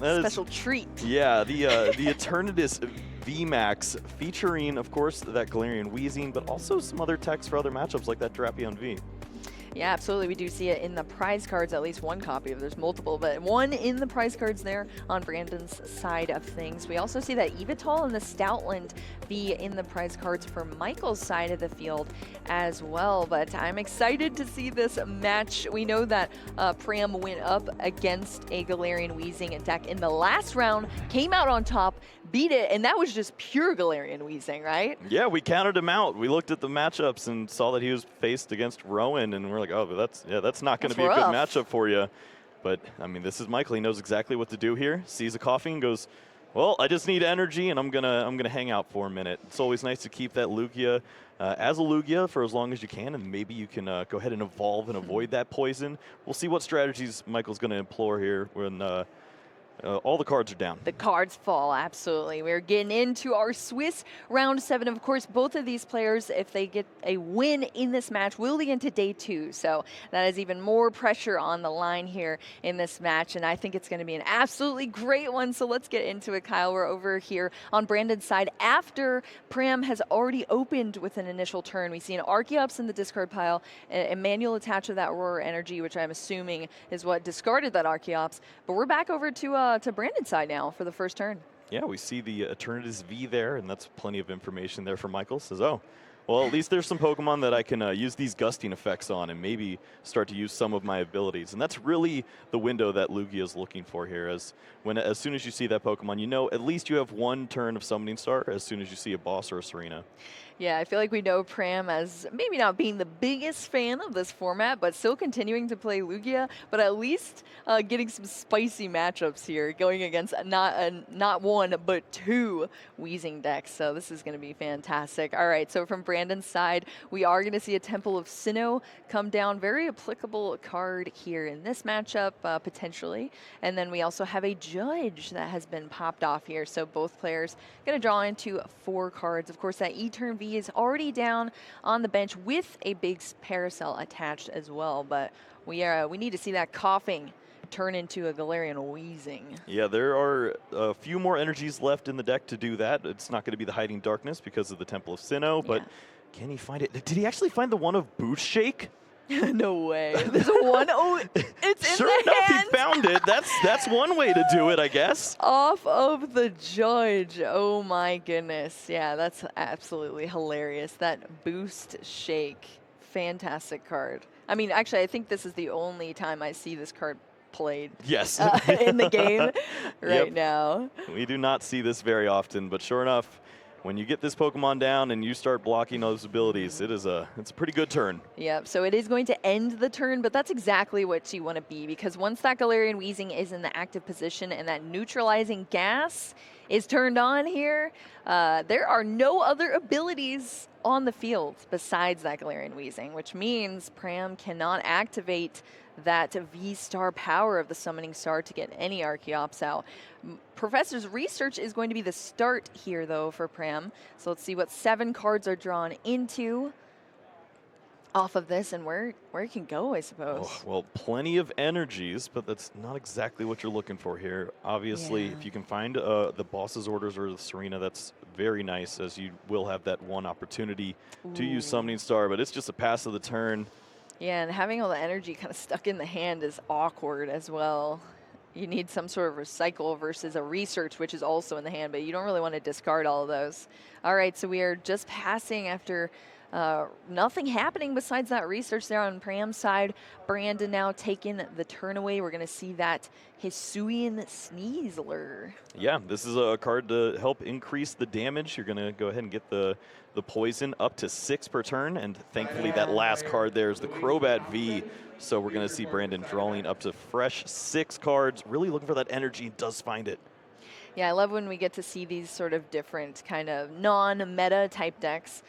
Special treat. Yeah, the Eternatus VMAX featuring, of course, that Galarian Wheezing, but also some other techs for other matchups like that Drapion V. Yeah, absolutely. We do see it in the prize cards, at least one copy of. There's multiple, but one in the prize cards there on Brandon's side of things. We also see that Evital and the Stoutland be in the prize cards for Michael's side of the field as well. But I'm excited to see this match. We know that Pram went up against a Galarian Wheezing deck in the last round, came out on top, beat it, and that was just pure Galarian Wheezing, right? Yeah, we counted him out. We looked at the matchups and saw that he was faced against Rowan, and we're like, oh, that's not going to be a good matchup for you. But, I mean, this is Michael. He knows exactly what to do here. Sees a Koffing, goes, well, I just need energy, and I'm gonna hang out for a minute. It's always nice to keep that Lugia as a Lugia for as long as you can, and maybe you can go ahead and evolve and avoid that poison. We'll see what strategies Michael's going to employ here when all the cards are down. The cards fall, absolutely. We're getting into our Swiss round 7. Of course, both of these players, if they get a win in this match, will be into day 2. So that is even more pressure on the line here in this match. And I think it's going to be an absolutely great one. So let's get into it, Kyle. We're over here on Brandon's side. After Pram has already opened with an initial turn, we see an Archeops in the discard pile, a manual attached to that Aurora Energy, which I'm assuming is what discarded that Archeops. But we're back over to Brandon's side now for the first turn. Yeah, we see the Eternatus V there, and that's plenty of information there for Michael. Says, oh, well, at least there's some Pokemon that I can use these gusting effects on and maybe start to use some of my abilities. And that's really the window that Lugia is looking for here. As soon as you see that Pokemon, you know at least you have one turn of Summoning Star as soon as you see a boss or a Serena. Yeah, I feel like we know Pram as maybe not being the biggest fan of this format, but still continuing to play Lugia, but at least getting some spicy matchups here, going against not one, but 2 Wheezing decks. So this is going to be fantastic. All right, so from Brandon's side, we are going to see a Temple of Sinnoh come down. Very applicable card here in this matchup, potentially. And then we also have a Judge that has been popped off here. So both players going to draw into 4 cards. Of course, that E-Turn V is already down on the bench with a big Paracel attached as well. But we need to see that Koffing turn into a Galarian Wheezing. Yeah, there are a few more energies left in the deck to do that. It's not going to be the Hiding Darkness because of the Temple of Sinnoh, but can he find it? Did he actually find the one of Boost Shake? No way. There's a one. Oh, it's in sure the enough, hand. he found it. That's one way to do it, I guess. Off of the Judge. Oh my goodness. Yeah, that's absolutely hilarious. That Boost Shake. Fantastic card. I mean, actually, I think this is the only time I see this card played. Yes. In the game right now. We do not see this very often, but sure enough, when you get this Pokemon down and you start blocking those abilities, it's a pretty good turn. Yep, so it is going to end the turn, but that's exactly what you want to be, because once that Galarian Wheezing is in the active position and that neutralizing gas is turned on here, there are no other abilities on the field besides that Galarian Wheezing, which means Pram cannot activate that V-Star power of the Summoning Star to get any Archeops out. Professor's Research is going to be the start here, though, for Pram. So let's see what 7 cards are drawn into off of this and where it can go, I suppose. Oh, well, plenty of energies, but that's not exactly what you're looking for here. Obviously, if you can find the boss's orders or the Serena, that's very nice, as you will have that one opportunity to use Summoning Star, but it's just a pass of the turn. Yeah, and having all the energy kind of stuck in the hand is awkward as well. You need some sort of recycle versus a research, which is also in the hand, but you don't really want to discard all of those. All right, so we are just passing after nothing happening besides that research there on Pram's side. Brandon now taking the turn away. We're going to see that Hisuian Sneasler. Yeah, this is a card to help increase the damage. You're going to go ahead and get the poison up to 6 per turn, and thankfully that last card there is the Crobat V. So we're going to see Brandon drawing up to fresh 6 cards, really looking for that energy, does find it. Yeah, I love when we get to see these sort of different kind of non-meta type decks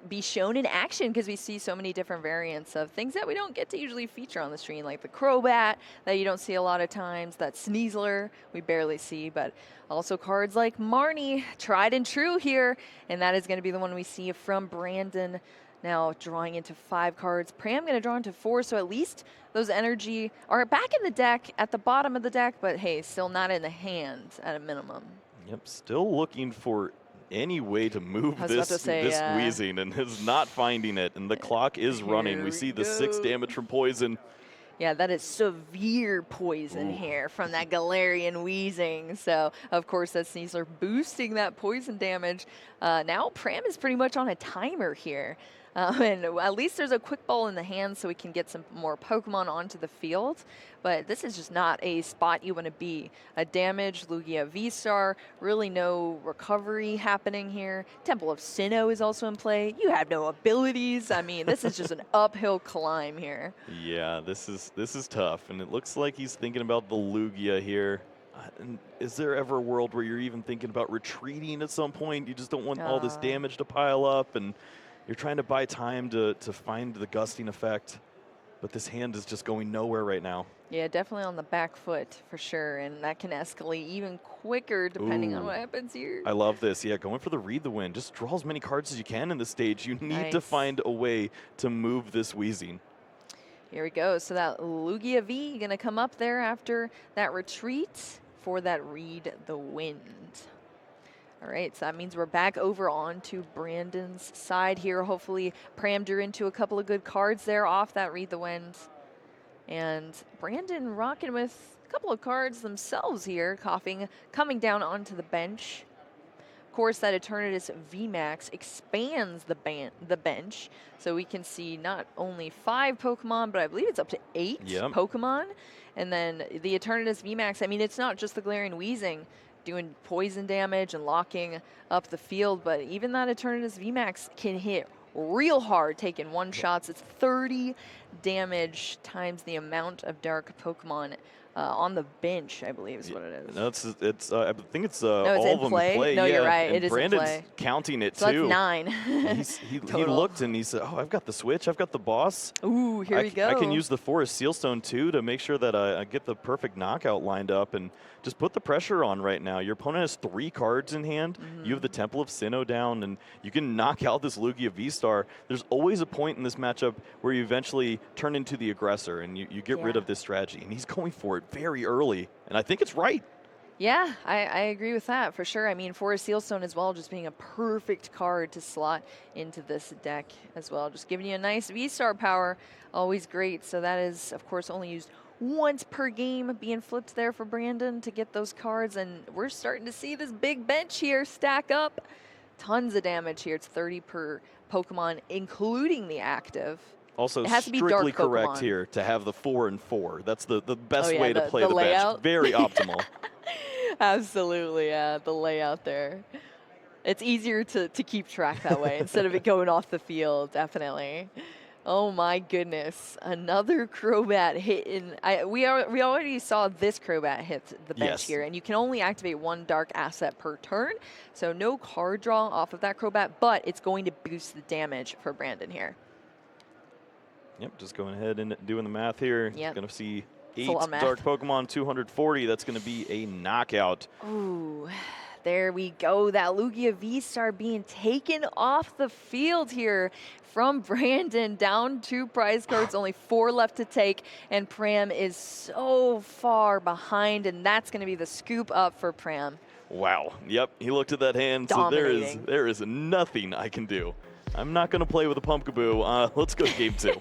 be shown in action, because we see so many different variants of things that we don't get to usually feature on the stream, like the Crobat that you don't see a lot of times, that Sneasler we barely see, but also cards like Marnie, tried and true here, and that is going to be the one we see from Brandon Now drawing into 5 cards. Pram going to draw into 4, so at least those energy are back in the deck at the bottom of the deck, but hey, still not in the hand at a minimum. Yep, still looking for any way to move this Wheezing and is not finding it. And the clock is running. We see the 6 damage from poison. Yeah, that is severe poison here from that Galarian Wheezing. So, of course, that Sneasler boosting that poison damage. Now Pram is pretty much on a timer here. And at least there's a quick ball in the hand so we can get some more Pokemon onto the field. But this is just not a spot you want to be. A damaged Lugia V-Star, really no recovery happening here. Temple of Sinnoh is also in play. You have no abilities. I mean, this is just an uphill climb here. Yeah, this is tough. And it looks like he's thinking about the Lugia here. And is there ever a world where you're even thinking about retreating at some point? You just don't want all this damage to pile up, and you're trying to buy time to find the gusting effect. But this hand is just going nowhere right now. Yeah, definitely on the back foot for sure, and that can escalate even quicker depending on what happens here. I love this. Yeah, going for the Read the Wind. Just draw as many cards as you can in this stage. You need to find a way to move this Wheezing. Here we go. So that Lugia V going to come up there after that retreat for that Read the Wind. All right, so that means we're back over onto Brandon's side here. Hopefully, Pram drew into a couple of good cards there off that Read the Wind. And Brandon rocking with a couple of cards themselves here, coming down onto the bench. Of course, that Eternatus VMAX expands the bench, so we can see not only 5 Pokemon, but I believe it's up to 8 Pokemon. And then the Eternatus VMAX, I mean, it's not just the Galarian Wheezing doing poison damage and locking up the field, but even that Eternatus VMAX can hit real hard, taking one shots. It's 30 damage times the amount of dark Pokemon on the bench, I believe is what it is. No, I think it's all it's of them in play. No, you're right. It is Brandon's in play. Counting it so too. That's 9. He looked and he said, "Oh, I've got the switch. I've got the boss. Ooh, here we go. I can use the Forest Sealstone too to make sure that I get the perfect knockout lined up and just put the pressure on right now. Your opponent has 3 cards in hand. You have the Temple of Sinnoh down, and you can knock out this Lugia V-Star. There's always a point in this matchup where you eventually turn into the aggressor and you get rid of this strategy. And he's going for it very early, and I think it's right. Yeah, I agree with that for sure. I mean, Forest Sealstone as well, just being a perfect card to slot into this deck as well. Just giving you a nice V-Star power, always great. So that is, of course, only used once per game being flipped there for Brandon to get those cards. And we're starting to see this big bench here stack up. Tons of damage here. It's 30 per Pokemon, including the active. Also, it has to be strictly dark correct Pokemon here to have the 4 and 4. That's the best way to play the layout. bench. Very optimal. Absolutely, yeah, the layout there. It's easier to keep track that way instead of it going off the field, definitely. Oh my goodness, another Crobat hit in. We already saw this Crobat hit the bench here, and you can only activate 1 dark asset per turn, so no card draw off of that Crobat, but it's going to boost the damage for Brandon here. Yep, just going ahead and doing the math here. Yep. Going to see 8 dark Pokemon, 240. That's going to be a knockout. Ooh, there we go. That Lugia V-Star being taken off the field here from Brandon. Down 2 prize cards, only 4 left to take, and Pram is so far behind, and that's going to be the scoop up for Pram. Wow. Yep, he looked at that hand, so there is nothing I can do. I'm not going to play with a Pumpkaboo. Let's go to game 2.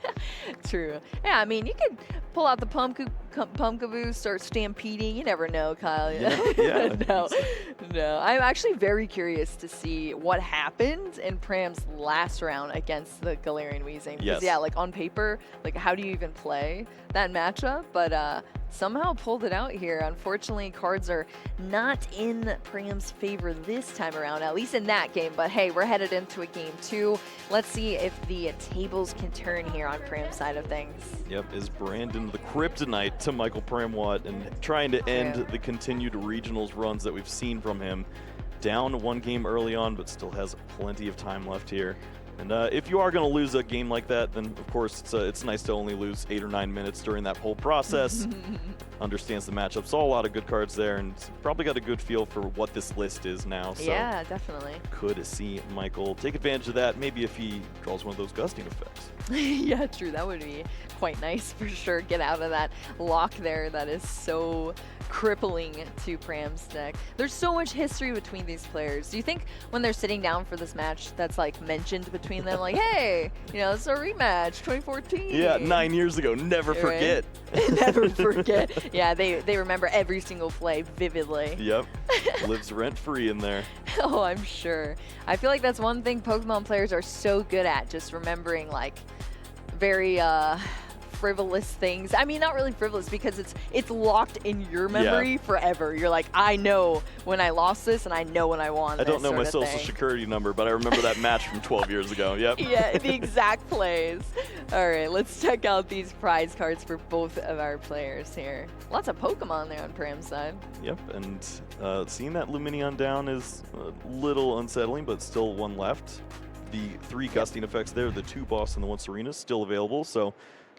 True. Yeah, I mean, you could pull out the Pumpkaboo, start stampeding. You never know, Kyle. Yeah. No. I'm actually very curious to see what happened in Pram's last round against the Galarian Wheezing. Because, yeah, like on paper, like how do you even play that matchup? But somehow pulled it out here. Unfortunately, cards are not in Pram's favor this time around, at least in that game. But hey, we're headed into a game 2. Let's see if the tables can turn here on Pram's side of things. Yep, is Brandon the kryptonite to Michael Pramawat and trying to end the continued regionals runs that we've seen from him. Down 1 game early on, but still has plenty of time left here. And if you are going to lose a game like that, then of course it's nice to only lose 8 or 9 minutes during that whole process. Understands the matchup, saw a lot of good cards there, and probably got a good feel for what this list is now. So yeah, definitely. Could see Michael take advantage of that, maybe if he draws one of those gusting effects. Yeah, true. That would be quite nice for sure. Get out of that lock there that is so crippling to Pram's deck. There's so much history between these players. Do you think when they're sitting down for this match that's like mentioned between them, like, hey, you know, it's a rematch, 2014. Yeah, 9 years ago. Never forget. Never forget. Yeah, they remember every single play vividly. Yep. Lives rent-free in there. Oh, I'm sure. I feel like that's one thing Pokemon players are so good at, just remembering like very frivolous things. I mean, not really frivolous because it's locked in your memory forever. You're like, I know when I lost this and I know when I won this. I don't know my social security number, but I remember that match from 12 years ago. Yep. Yeah, the exact plays. All right, let's check out these prize cards for both of our players here. Lots of Pokemon there on Pram's side. Yep, and seeing that Lumineon down is a little unsettling, but still one left. The 3 gusting effects there, the 2 boss and the 1 Serena still available, so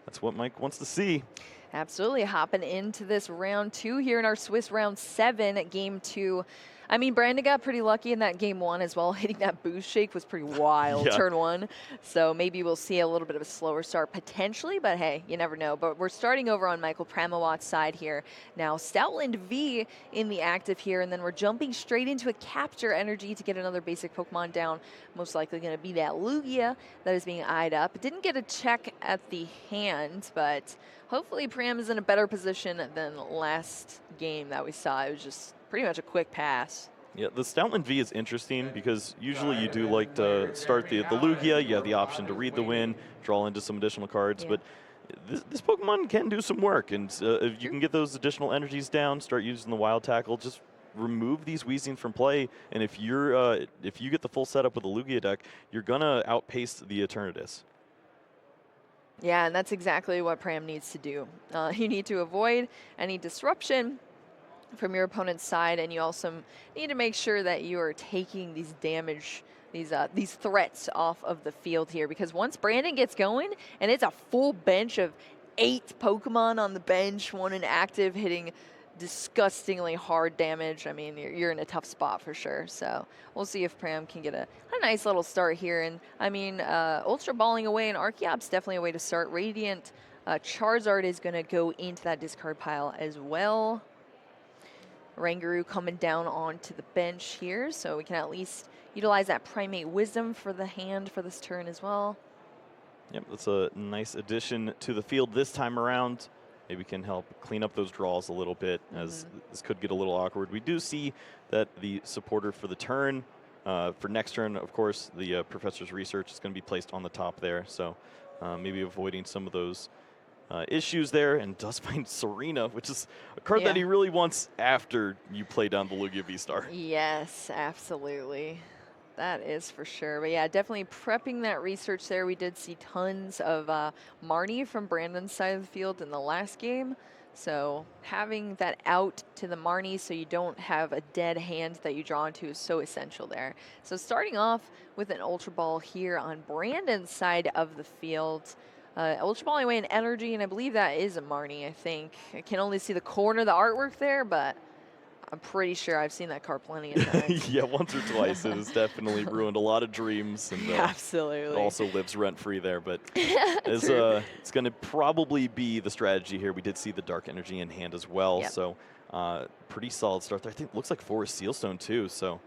that's what Mike wants to see. Absolutely. Hopping into this round 2 here in our Swiss round 7 at game 2. I mean, Brandon got pretty lucky in that game 1 as well. Hitting that boost shake was pretty wild turn 1. So maybe we'll see a little bit of a slower start potentially, but hey, you never know. But we're starting over on Michael Pramawat's side here. Now, Stoutland V in the active here, and then we're jumping straight into a capture energy to get another basic Pokemon down. Most likely going to be that Lugia that is being eyed up. Didn't get a check at the hand, but hopefully Pram is in a better position than last game that we saw. It was just pretty much a quick pass. Yeah, the Stoutland V is interesting because usually you do like to start the Lugia. You have the option to read the win, draw into some additional cards, but this Pokemon can do some work, and if you can get those additional energies down, start using the Wild Tackle, just remove these Weezing from play, and if you get the full setup with the Lugia deck, you're gonna outpace the Eternatus. Yeah, and that's exactly what Pram needs to do. You need to avoid any disruption from your opponent's side, and you also need to make sure that you are taking these damage, these threats off of the field here, because once Brandon gets going, and it's a full bench of 8 Pokemon on the bench, 1 inactive, hitting disgustingly hard damage, I mean, you're in a tough spot for sure. So we'll see if Pram can get a nice little start here. And I mean, Ultra Balling away and Archeop's definitely a way to start. Radiant Charizard is going to go into that discard pile as well. Rangaroo coming down onto the bench here, so we can at least utilize that Primate Wisdom for the hand for this turn as well. Yep, that's a nice addition to the field this time around. Maybe can help clean up those draws a little bit, as this could get a little awkward. We do see that the supporter for the turn, for next turn, of course, the Professor's Research is going to be placed on the top there, so maybe avoiding some of those issues there, and does find Serena, which is a card that he really wants after you play down the Lugia V-Star. Yes, absolutely. That is for sure. But yeah, definitely prepping that research there. We did see tons of Marnie from Brandon's side of the field in the last game. So having that out to the Marnie so you don't have a dead hand that you draw into is so essential there. So starting off with an Ultra Ball here on Brandon's side of the field. Ultra Balling away an energy, and I believe that is a Marnie, I think. I can only see the corner of the artwork there, but I'm pretty sure I've seen that card plenty of times. Yeah, once or twice. It has definitely ruined a lot of dreams. And absolutely. It also lives rent-free there, but it's going to probably be the strategy here. We did see the Dark Energy in hand as well, so pretty solid start there. I think it looks like Forest Sealstone too, so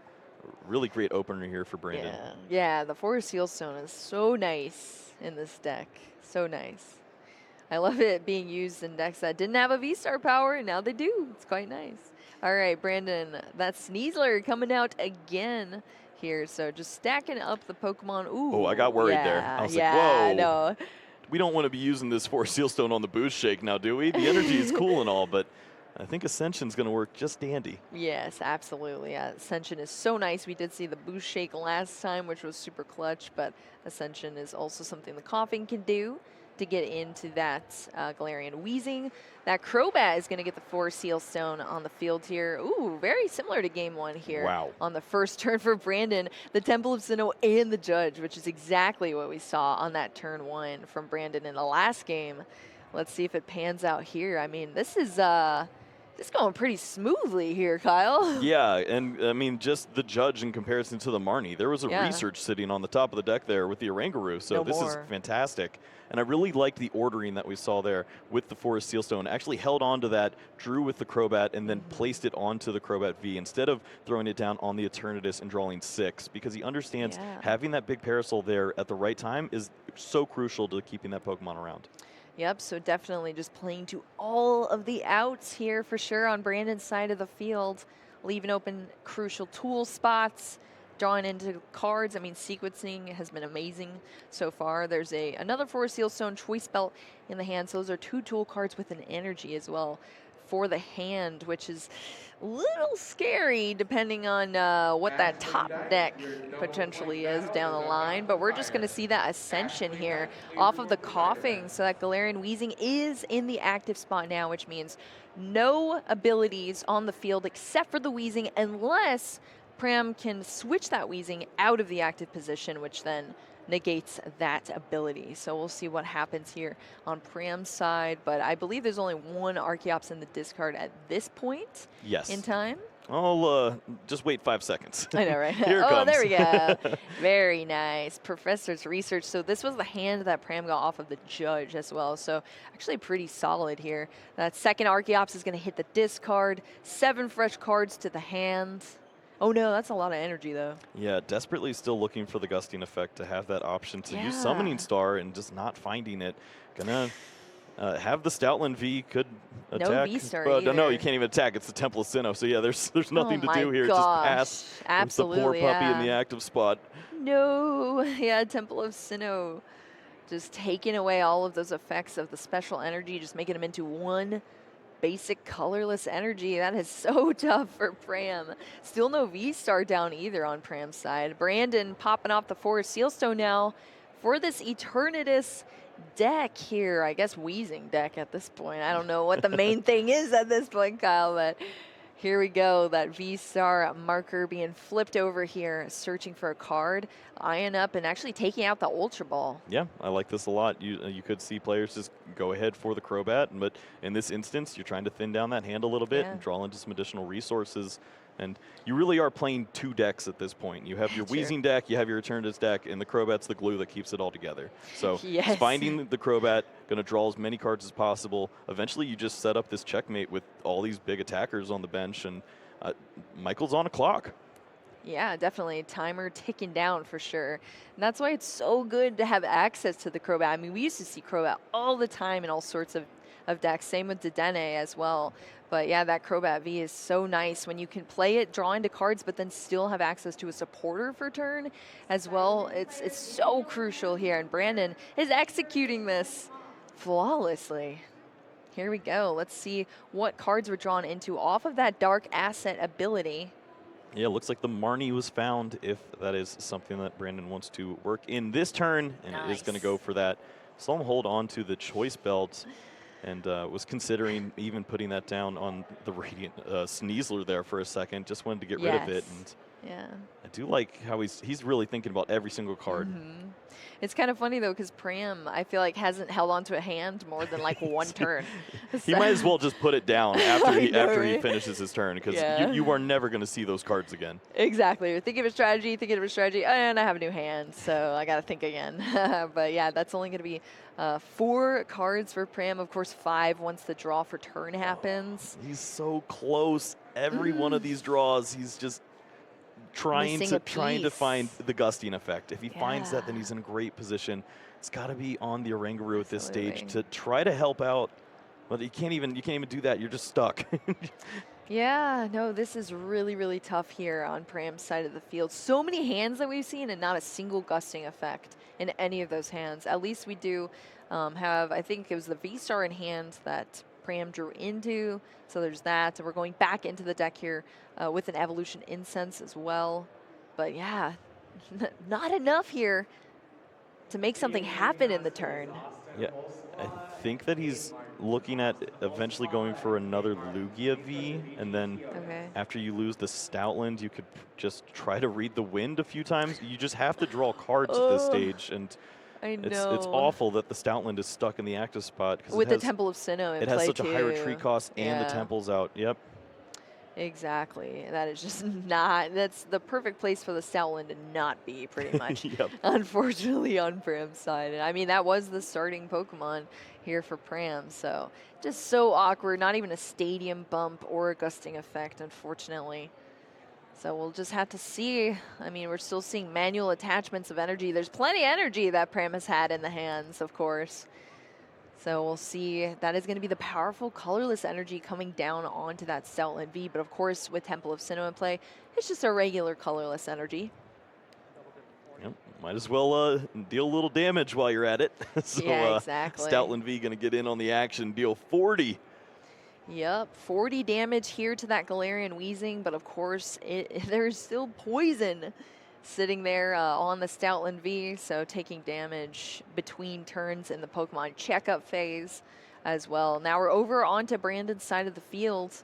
really great opener here for Brandon. Yeah, the Forest Sealstone is so nice in this deck. So nice. I love it being used in decks that didn't have a V-Star power, and now they do. It's quite nice. All right, Brandon, that's Sneasler coming out again here. So just stacking up the Pokemon. Ooh. Oh, I got worried there. I was like, whoa. No. We don't want to be using this Forest Sealstone on the boost shake now, do we? The energy is cool and all, but I think Ascension's going to work just dandy. Yes, absolutely. Ascension is so nice. We did see the boost shake last time, which was super clutch, but Ascension is also something the Coughing can do. to get into that Galarian Wheezing. That Crobat is going to get the 4 Seal Stone on the field here. Ooh, very similar to game 1 here. Wow. On the first turn for Brandon, the Temple of Sinnoh and the Judge, which is exactly what we saw on that turn 1 from Brandon in the last game. Let's see if it pans out here. I mean, this is going pretty smoothly here, Kyle. Yeah, and I mean, just the Judge in comparison to the Marnie. There was a research sitting on the top of the deck there with the Oranguru, so this is fantastic. And I really liked the ordering that we saw there with the Forest Sealstone. Actually held on to that, drew with the Crobat, and then placed it onto the Crobat V instead of throwing it down on the Eternatus and drawing 6, because he understands having that big Parasol there at the right time is so crucial to keeping that Pokemon around. Yep, so definitely just playing to all of the outs here for sure on Brandon's side of the field, leaving open crucial tool spots, drawing into cards. I mean, sequencing has been amazing so far. There's another Forest Sealstone Choice Belt in the hand, so those are 2 tool cards with an energy as well for the hand, which is a little scary depending on what that top deck potentially is down the line. But we're just going to see that Ascension here off of the Coughing. So that Galarian Wheezing is in the active spot now, which means no abilities on the field except for the Wheezing, unless Pram can switch that Wheezing out of the active position, which then negates that ability. So we'll see what happens here on Pram's side, but I believe there's only 1 Archeops in the discard at this point in time. I'll just wait 5 seconds. I know, right? Here it comes. There we go. Very nice. Professor's research. So this was the hand that Pram got off of the Judge as well. So actually pretty solid here. That second Archeops is going to hit the discard. 7 fresh cards to the hand. Oh no, that's a lot of energy though. Yeah, desperately still looking for the Gusting effect to have that option to use Summoning Star and just not finding it. Gonna have the Stoutland V could attack. No V-Star either. No, you can't even attack. It's the Temple of Sinnoh. So yeah, there's nothing to do here. Gosh. Just pass. Absolutely, the poor puppy in the active spot. No, yeah, Temple of Sinnoh just taking away all of those effects of the special energy, just making them into 1 basic colorless energy. That is so tough for Pram. Still no V-Star down either on Pram's side. Brandon popping off the Forest Sealstone now for this Eternatus deck here. I guess Wheezing deck at this point. I don't know what the main thing is at this point, Kyle, but here we go. That V-Star marker being flipped over here, searching for a card, eyeing up and actually taking out the Ultra Ball. Yeah, I like this a lot. You could see players just go ahead for the Crobat, but in this instance, you're trying to thin down that hand a little bit and draw into some additional resources. And you really are playing 2 decks at this point. You have your Wheezing deck, you have your Eternatus deck, and the Crobat's the glue that keeps it all together. So finding the Crobat, going to draw as many cards as possible. Eventually, you just set up this checkmate with all these big attackers on the bench, and Michael's on a clock. Yeah, definitely. Timer ticking down for sure. And that's why it's so good to have access to the Crobat. I mean, we used to see Crobat all the time in all sorts of decks. Same with Dedenne as well. But yeah, that Crobat V is so nice when you can play it, draw into cards, but then still have access to a supporter for turn as well. It's so crucial here. And Brandon is executing this flawlessly. Here we go. Let's see what cards were drawn into off of that Dark Asset ability. Yeah, looks like the Marnie was found, if that is something that Brandon wants to work in this turn, and it is going to go for that. Saw him hold on to the Choice Belt, and was considering even putting that down on the Radiant Sneasler there for a second. Just wanted to get rid of it. And I do like how he's really thinking about every single card. It's kind of funny though, because Pram, I feel like, hasn't held onto a hand more than like 1 turn. He might as well just put it down after he finishes his turn, because you are never going to see those cards again. Exactly. You're thinking of a strategy, and I have a new hand, so I got to think again. But yeah, that's only going to be 4 cards for Pram. Of course, 5 once the draw for turn happens. He's so close. Every one of these draws, he's just trying to find the Gusting effect. If he finds that, then he's in a great position. It's got to be on the Oranguru at this stage to try to help out. But you can't even do that. You're just stuck. Yeah, no, this is really, really tough here on Pram's side of the field. So many hands that we've seen and not a single Gusting effect in any of those hands. At least we do have, I think it was the V-Star in hand that Pram drew into. So there's that. And we're going back into the deck here with an Evolution Incense as well. But yeah, not enough here to make something happen in the turn. Yeah, I think that he's looking at eventually going for another Lugia V, and then Okay. after you lose the Stoutland, you could just try to read the wind a few times. You just have to draw cards at this Oh, stage, and I it's know. awful that the Stoutland is stuck in the active spot because With the Temple of Sinnoh in it has play such a high retreat too. cost and the Yeah. temple's out. Yep. Exactly. That is just not, that's the perfect place for the Stoutland to not be, pretty much. Yep. Unfortunately, on Pram's side. And I mean, that was the starting Pokemon here for Pram. So just so awkward. Not even a stadium bump or a gusting effect, unfortunately. So we'll just have to see. I mean, we're still seeing manual attachments of energy. There's plenty of energy that Pram has had in the hands, of course. So we'll see. That is going to be the powerful colorless energy coming down onto that Stoutland V. But of course, with Temple of Sinnoh in play, it's just a regular colorless energy. Yep. Might as well deal a little damage while you're at it. So, yeah, exactly. Stoutland V going to get in on the action, deal 40. Yep, 40 damage here to that Galarian Weezing, but of course, there's still poison sitting there on the Stoutland V, so taking damage between turns in the Pokemon checkup phase as well. Now we're over onto Brandon's side of the field.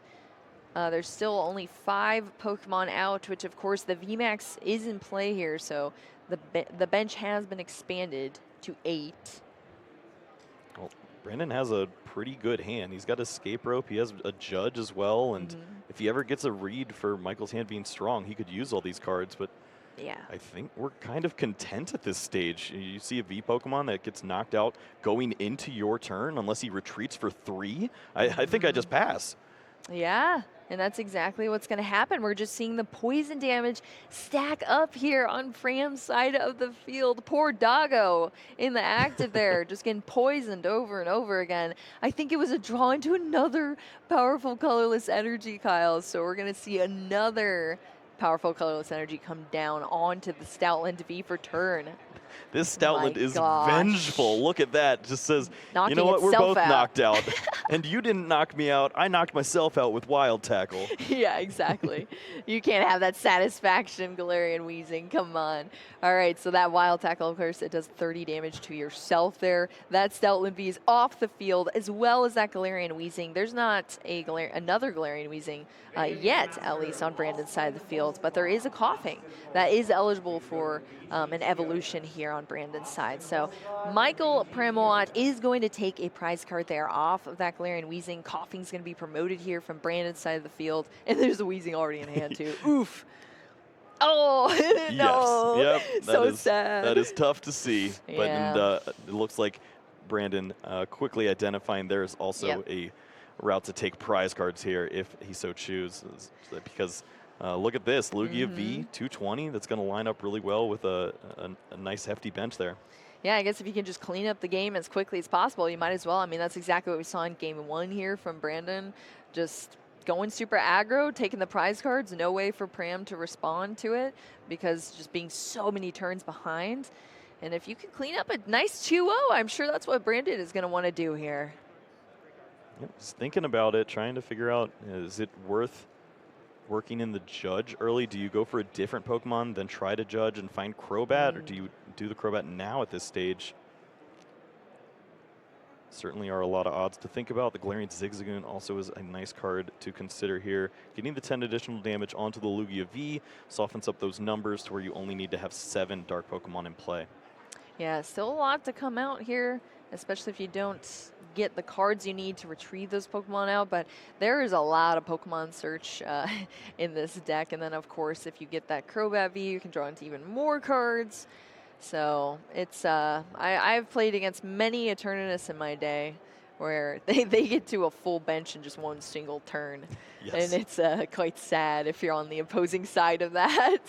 There's still only 5 Pokemon out, which of course the VMAX is in play here, so the bench has been expanded to 8. Well, Brandon has a pretty good hand. He's got Escape Rope. He has a Judge as well, and if he ever gets a read for Michael's hand being strong, he could use all these cards, but yeah, I think we're kind of content at this stage. You see a V Pokemon that gets knocked out going into your turn unless he retreats for 3. I think I just pass. Yeah, and that's exactly what's going to happen. We're just seeing the poison damage stack up here on Pram's side of the field. Poor Doggo in the active there, just getting poisoned over and over again. I think it was a draw into another powerful colorless energy, Kyle. So we're going to see another powerful colorless energy come down onto the Stoutland V for turn. This Stoutland is vengeful. Look at that. Just says, knocking you know what? We're both out. knocked out. And you didn't knock me out. I knocked myself out with Wild Tackle. Yeah, exactly. You can't have that satisfaction, Galarian Weezing. Come on. All right, so that Wild Tackle, of course, it does 30 damage to yourself there. That Stoutland V is off the field, as well as that Galarian Weezing. There's not another Galarian Weezing yet, at least on Brandon's side of the field, but there is a Coughing that is eligible for an evolution here on Brandon's side. So Michael Pramawat is going to take a prize card there off of that Galarian Weezing. Coughing's going to be promoted here from Brandon's side of the field, and there's a Weezing already in hand too. Oof. Oh, no. Yes. Yep. So sad. That is tough to see. Yeah. But it looks like Brandon quickly identifying there is also a route to take prize cards here if he so chooses. Because look at this, Lugia V 220. That's going to line up really well with a nice hefty bench there. Yeah, I guess if you can just clean up the game as quickly as possible, you might as well. I mean, that's exactly what we saw in game 1 here from Brandon. Just going super aggro, taking the prize cards, no way for Pram to respond to it because just being so many turns behind. And if you can clean up a nice 2-0, I'm sure that's what Brandon is going to want to do here. Yep, just thinking about it, trying to figure out, is it worth working in the Judge early? Do you go for a different Pokemon, then try to Judge and find Crobat, or do you do the Crobat now at this stage? Certainly are a lot of odds to think about. The Galarian Zigzagoon also is a nice card to consider here. Getting the 10 additional damage onto the Lugia V softens up those numbers to where you only need to have 7 Dark Pokemon in play. Yeah, still a lot to come out here, especially if you don't get the cards you need to retrieve those Pokemon out, but there is a lot of Pokemon search in this deck, and then of course if you get that Crobat V, you can draw into even more cards. So it's I've played against many Eternatus in my day where they get to a full bench in just one single turn. Yes. And it's quite sad if you're on the opposing side of that.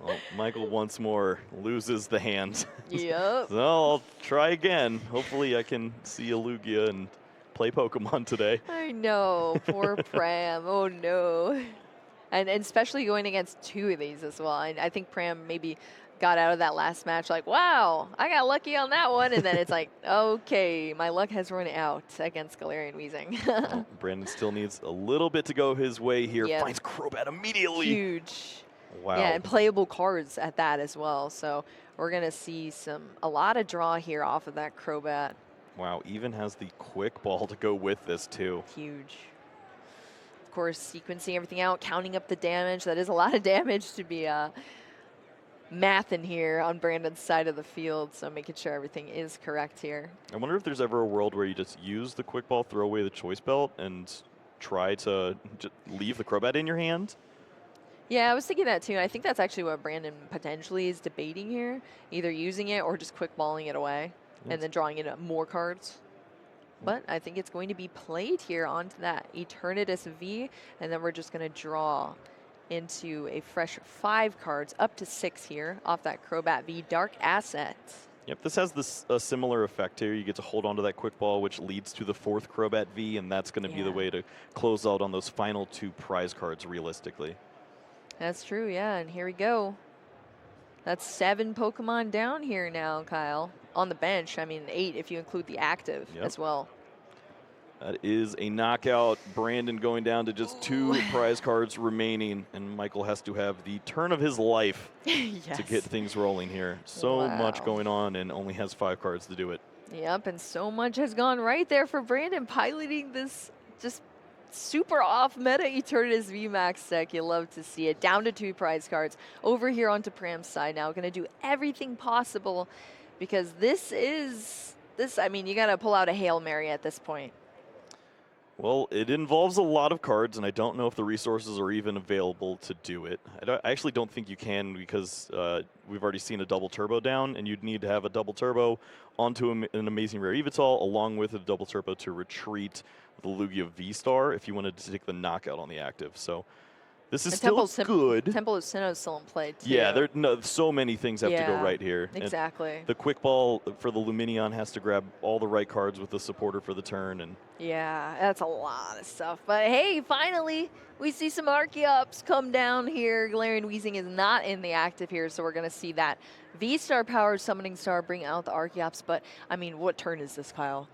Well, Michael once more loses the hand. Yep. So I'll try again. Hopefully I can see a Lugia and play Pokemon today. I know, poor Pram. Oh no. And especially going against 2 of these as well. I think Pram maybe got out of that last match like, wow, I got lucky on that one. And then it's like, okay, my luck has run out against Galarian Weezing. Well, Brandon still needs a little bit to go his way here. Yep. Finds Crobat immediately. Huge. Wow. Yeah, and playable cards at that as well. So we're going to see a lot of draw here off of that Crobat. Wow, even has the quick ball to go with this too. Huge. Of course, sequencing everything out, counting up the damage. That is a lot of damage to be mathing here on Brandon's side of the field, so making sure everything is correct here. I wonder if there's ever a world where you just use the quick ball, throw away the choice belt, and try to just leave the Crobat in your hand. Yeah, I was thinking that too. I think that's actually what Brandon potentially is debating here, either using it or just quick balling it away and then drawing in more cards. But I think it's going to be played here onto that Eternatus V, and then we're just going to draw into a fresh 5 cards, up to 6 here, off that Crobat V Dark Asset. Yep, this has a similar effect here. You get to hold onto that quick ball, which leads to the 4th Crobat V, and that's going to be the way to close out on those final 2 prize cards realistically. That's true, yeah, and here we go. That's 7 Pokemon down here now, Kyle. On the bench, I mean 8 if you include the active as well. That is a knockout. Brandon going down to just 2 prize cards remaining, and Michael has to have the turn of his life to get things rolling here. So much going on, and only has 5 cards to do it. Yep, and so much has gone right there for Brandon, piloting this just super off meta Eternatus VMAX deck. You love to see it. Down to 2 prize cards. Over here onto Pram's side now. Going to do everything possible, because I mean, you got to pull out a Hail Mary at this point. Well, it involves a lot of cards, and I don't know if the resources are even available to do it. I actually don't think you can, because we've already seen a double turbo down, and you'd need to have a double turbo onto an amazing rare Evital, along with a double turbo to retreat the Lugia V-Star if you wanted to take the knockout on the active. So this is still good. Temple of Sinnoh is still in play, too. Yeah, so many things have to go right here. Exactly. And the quick ball for the Luminion has to grab all the right cards with the supporter for the turn. And yeah, that's a lot of stuff. But hey, finally, we see some Archeops come down here. Galarian Weezing is not in the active here, so we're going to see that V-Star powered Summoning Star bring out the Archeops. But, I mean, what turn is this, Kyle?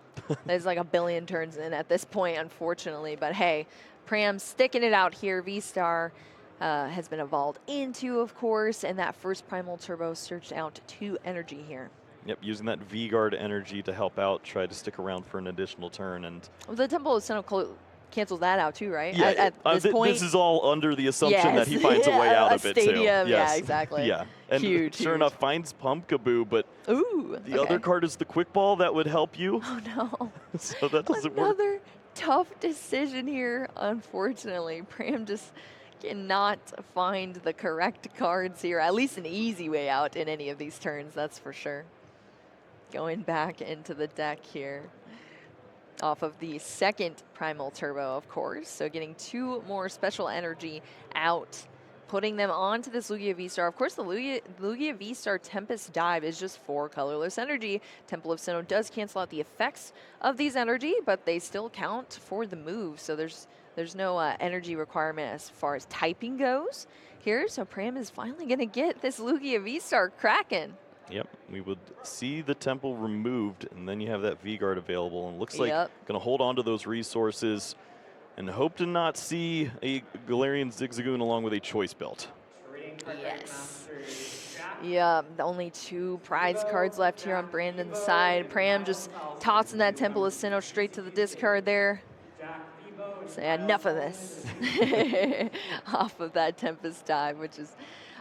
There's like a billion turns in at this point, unfortunately. But hey, Pram sticking it out here. V-Star has been evolved into, of course, and that first Primal Turbo surged out to energy here. Yep, using that V-Guard energy to help out, try to stick around for an additional turn. And well, the Temple of Sinnoh cancels that out too, right? Yeah, at this point, this is all under the assumption that he finds a way out of it too. Yes. Yeah, exactly. Yeah, and huge. Enough, finds Pumpkaboo, but the other card is the quick ball that would help you. Oh no! So that doesn't work. Another tough decision here, unfortunately. Pram just cannot find the correct cards here, at least an easy way out in any of these turns, that's for sure. Going back into the deck here. Off of the second Primal Turbo, of course. So getting 2 more special energy out, putting them onto this Lugia V-Star. Of course, the Lugia V-Star Tempest Dive is just 4 colorless energy. Temple of Sinnoh does cancel out the effects of these energy, but they still count for the move. So there's no energy requirement as far as typing goes here. So Pram is finally going to get this Lugia V-Star cracking. Yep, we would see the temple removed, and then you have that V-Guard available, and looks like going to hold on to those resources and hope to not see a Galarian Zigzagoon along with a Choice Belt. Yes. Yeah, only 2 prize cards left here on Brandon's side. Pram just tossing that Temple of Sinnoh straight to the discard there. So yeah, enough of this. Off of that Tempest Dive, which is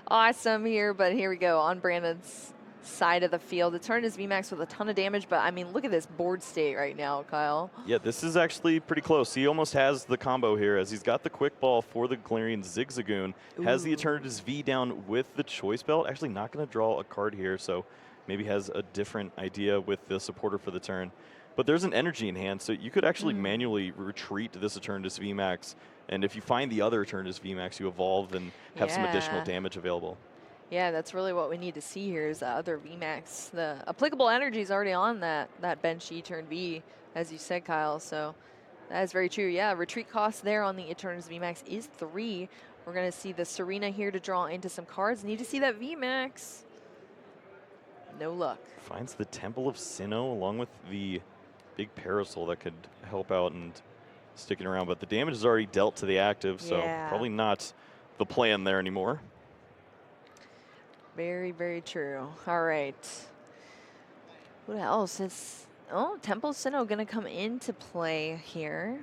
awesome here, but here we go on Brandon's side of the field. The turn is VMAX with a ton of damage, but I mean, look at this board state right now, Kyle. Yeah, this is actually pretty close. He almost has the combo here, as he's got the quick ball for the Galarian Zigzagoon, has the Eternatus V down with the Choice Belt. Actually not going to draw a card here, so maybe has a different idea with the supporter for the turn. But there's an energy in hand, so you could actually manually retreat this Eternatus VMAX, and if you find the other Eternatus VMAX, you evolve and have some additional damage available. Yeah, that's really what we need to see here is the other VMAX. The applicable energy is already on that bench E-turn V, as you said, Kyle. So that is very true. Yeah, retreat cost there on the Eternatus VMAX is 3. We're going to see the Serena here to draw into some cards. Need to see that VMAX. No luck. Finds the Temple of Sinnoh along with the big Parasol that could help out and sticking around. But the damage is already dealt to the active, so probably not the plan there anymore. Very, very true. All right. What else is Oh, Temple Sinnoh going to come into play here.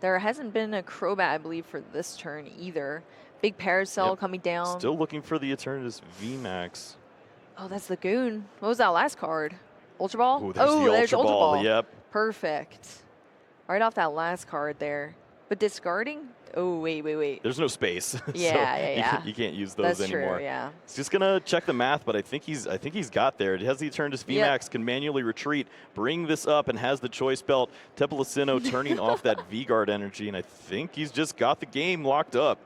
There hasn't been a Crobat, I believe, for this turn either. Big Parasol coming down. Still looking for the Eternatus VMAX. Oh, that's the Goon. What was that last card? Ultra Ball? Ooh, there's the Ultra Ball. Yep. Perfect. Right off that last card there. But discarding? Oh, wait. There's no space. Yeah. You can't use those anymore. True, yeah. He's just gonna check the math, but I think he's got there. It has the Eternatus VMAX, can manually retreat, bring this up, and has the choice belt. Temple of Sinnoh turning off that V-Guard energy, and I think he's just got the game locked up.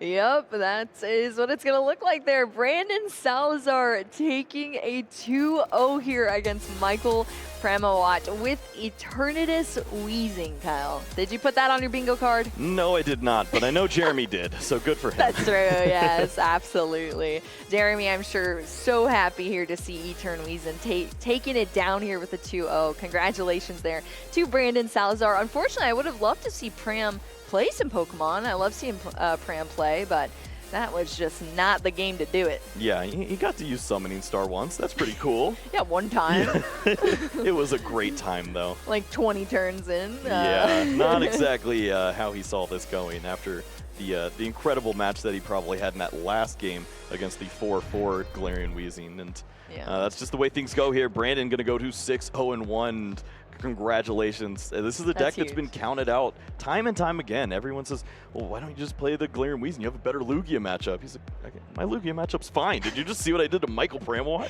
Yep, that is what it's going to look like there. Brandon Salazar taking a 2-0 here against Michael Pramawat with Eternatus Wheezing, Kyle. Did you put that on your bingo card? No, I did not, but I know Jeremy did, so good for him. That's true, yes, absolutely. Jeremy, I'm sure, so happy here to see Etern Wheezing taking it down here with a 2-0. Congratulations there to Brandon Salazar. Unfortunately, I would have loved to see Pram play some Pokemon. I love seeing Pram play, but that was just not the game to do it. Yeah, he got to use Summoning Star once. That's pretty cool. Yeah, one time. Yeah. It was a great time, though. Like 20 turns in. Yeah, not exactly how he saw this going after the incredible match that he probably had in that last game against the 4-4 Galarian Weezing. And that's just the way things go here. Brandon going to go to 6-0-1. Congratulations. This is a deck that's been counted out time and time again. Everyone says, well, why don't you just play the Galarian Weezing? You have a better Lugia matchup. He's like, okay, my Lugia matchup's fine. Did you just see what I did to Michael Pramawat?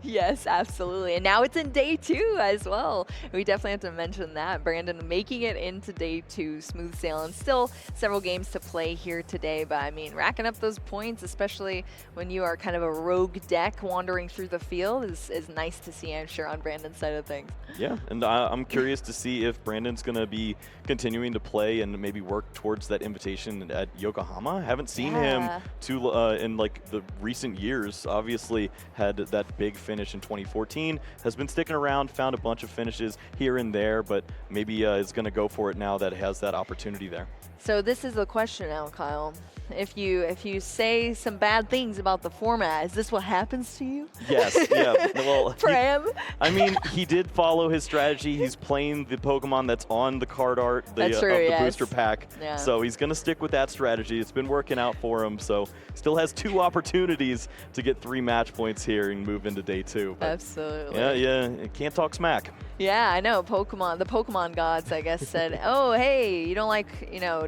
Yes, absolutely. And now it's in day 2 as well. We definitely have to mention that. Brandon making it into day 2, smooth sailing. Still several games to play here today, but I mean, racking up those points, especially when you are kind of a rogue deck wandering through the field is nice to see, I'm sure, on Brandon's side of things. Yeah, and I'm curious to see if Brandon's going to be continuing to play and maybe work towards that invitation at Yokohama. Haven't seen him in like the recent years. Obviously had that big finish in 2014, has been sticking around, found a bunch of finishes here and there, but maybe is going to go for it now that it has that opportunity there. So this is the question now, Kyle. If you say some bad things about the format, is this what happens to you? Yes, yeah. Well, Pram? I mean, he did follow his strategy. He's playing the Pokemon that's on the card art of the booster pack. Yeah. So he's going to stick with that strategy. It's been working out for him. So still has 2 opportunities to get 3 match points here and move into day 2. But absolutely. Yeah. Can't talk smack. Yeah, I know. The Pokemon gods, I guess, said, oh, hey, you don't like,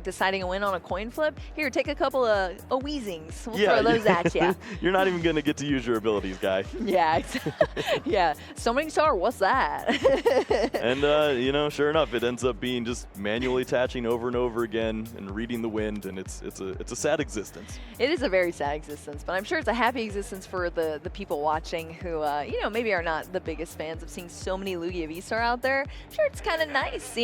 deciding a win on a coin flip? Here, take a couple of Weezings. We'll throw those at you. You're not even going to get to use your abilities, guy. Yeah, yeah. Summoning Star, what's that? And, sure enough, it ends up being just manually attaching over and over again and reading the wind, and it's a sad existence. It is a very sad existence, but I'm sure it's a happy existence for the people watching who, maybe are not the biggest fans of seeing so many Lugia V-Star out there. Sure, it's kind of nice,